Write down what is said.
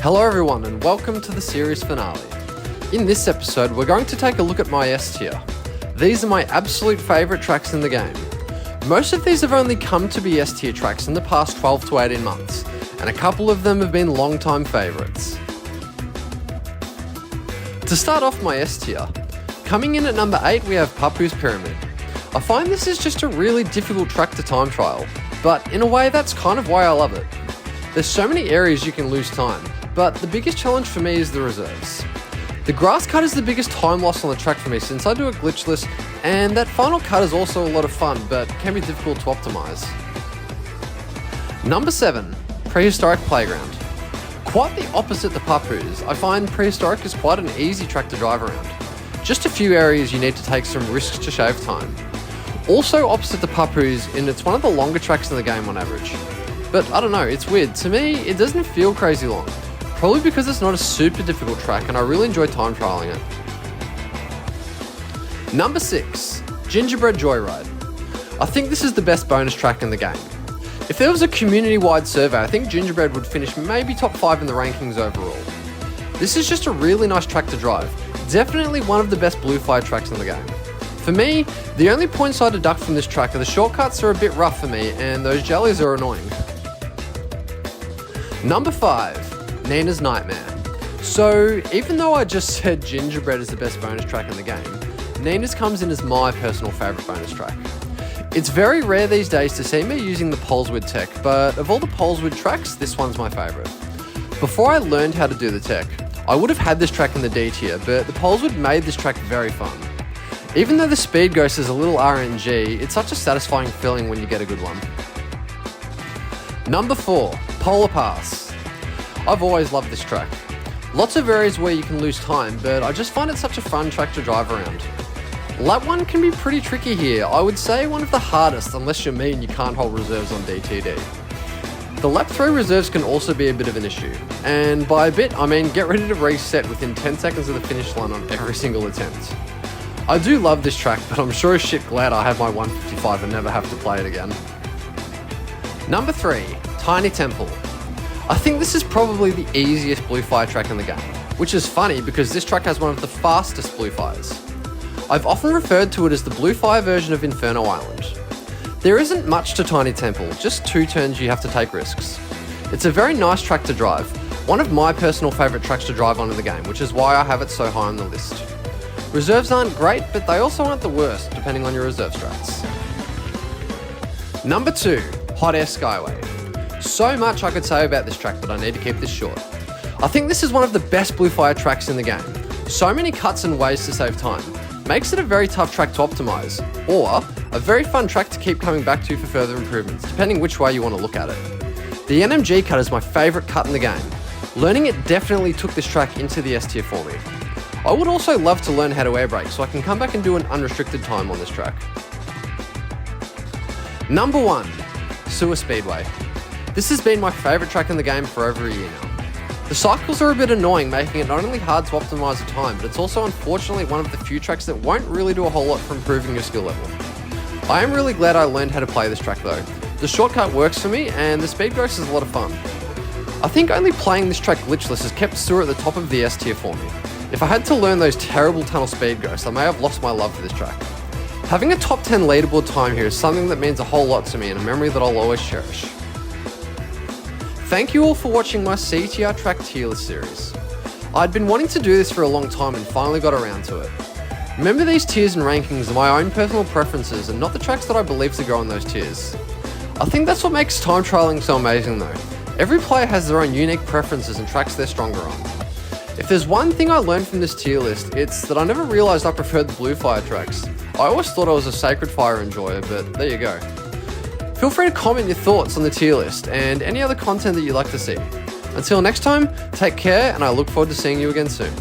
Hello everyone and welcome to the series finale. In this episode we're going to take a look at my S tier. These are my absolute favourite tracks in the game. Most of these have only come to be S tier tracks in the past 12 to 18 months, and a couple of them have been long-time favourites. To start off my S tier, coming in at number 8 we have Papu's Pyramid. I find this is just a really difficult track to time trial, but in a way that's kind of why I love it. There's so many areas you can lose time, but the biggest challenge for me is the reserves. The grass cut is the biggest time loss on the track for me since I do it glitchless, and that final cut is also a lot of fun, but can be difficult to optimise. Number 7, Prehistoric Playground. Quite the opposite to Papu's, I find Prehistoric is quite an easy track to drive around. Just a few areas you need to take some risks to shave time. Also opposite to Papu's, and it's one of the longer tracks in the game on average. But I don't know, it's weird. To me, it doesn't feel crazy long. Probably because it's not a super difficult track and I really enjoy time trialing it. Number 6, Gingerbread Joyride. I think this is the best bonus track in the game. If there was a community-wide survey, I think Gingerbread would finish maybe top 5 in the rankings overall. This is just a really nice track to drive. Definitely one of the best blue fire tracks in the game. For me, the only points I deduct from this track are the shortcuts are a bit rough for me and those jellies are annoying. Number 5, Nina's Nightmare. So, even though I just said Gingerbread is the best bonus track in the game, Nina's comes in as my personal favourite bonus track. It's very rare these days to see me using the Poleswood tech, but of all the Poleswood tracks, this one's my favourite. Before I learned how to do the tech, I would have had this track in the D tier, but the Poleswood made this track very fun. Even though the speed ghost is a little RNG, it's such a satisfying feeling when you get a good one. Number 4, Polar Pass. I've always loved this track. Lots of areas where you can lose time, but I just find it such a fun track to drive around. Lap 1 can be pretty tricky here. I would say one of the hardest unless you're me and you can't hold reserves on DTD. The lap 3 reserves can also be a bit of an issue, and by a bit I mean get ready to reset within 10 seconds of the finish line on every single attempt. I do love this track, but I'm sure as shit glad I have my 155 and never have to play it again. Number 3, Tiny Temple. I think this is probably the easiest blue fire track in the game, which is funny because this track has one of the fastest blue fires. I've often referred to it as the blue fire version of Inferno Island. There isn't much to Tiny Temple, just 2 turns you have to take risks. It's a very nice track to drive, one of my personal favourite tracks to drive on in the game, which is why I have it so high on the list. Reserves aren't great, but they also aren't the worst, depending on your reserve strats. Number 2, Hot Air Skyway. So much I could say about this track, but I need to keep this short. I think this is one of the best blue fire tracks in the game. So many cuts and ways to save time. Makes it a very tough track to optimise, or a very fun track to keep coming back to for further improvements, depending which way you want to look at it. The NMG cut is my favourite cut in the game. Learning it definitely took this track into the S tier for me. I would also love to learn how to air brake so I can come back and do an unrestricted time on this track. Number 1, Sewer Speedway. This has been my favourite track in the game for over a year now. The cycles are a bit annoying, making it not only hard to optimise the time, but it's also unfortunately one of the few tracks that won't really do a whole lot for improving your skill level. I am really glad I learned how to play this track though. The shortcut works for me and the speed ghost is a lot of fun. I think only playing this track glitchless has kept Sewer at the top of the S tier for me. If I had to learn those terrible tunnel speed ghosts, I may have lost my love for this track. Having a top 10 leaderboard time here is something that means a whole lot to me and a memory that I'll always cherish. Thank you all for watching my CTR track tier list series. I'd been wanting to do this for a long time and finally got around to it. Remember, these tiers and rankings are my own personal preferences and not the tracks that I believe to go on those tiers. I think that's what makes time trialing so amazing though. Every player has their own unique preferences and tracks they're stronger on. If there's one thing I learned from this tier list, it's that I never realised I preferred the blue fire tracks. I always thought I was a Sacred Fire enjoyer, but there you go. Feel free to comment your thoughts on the tier list and any other content that you'd like to see. Until next time, take care and I look forward to seeing you again soon.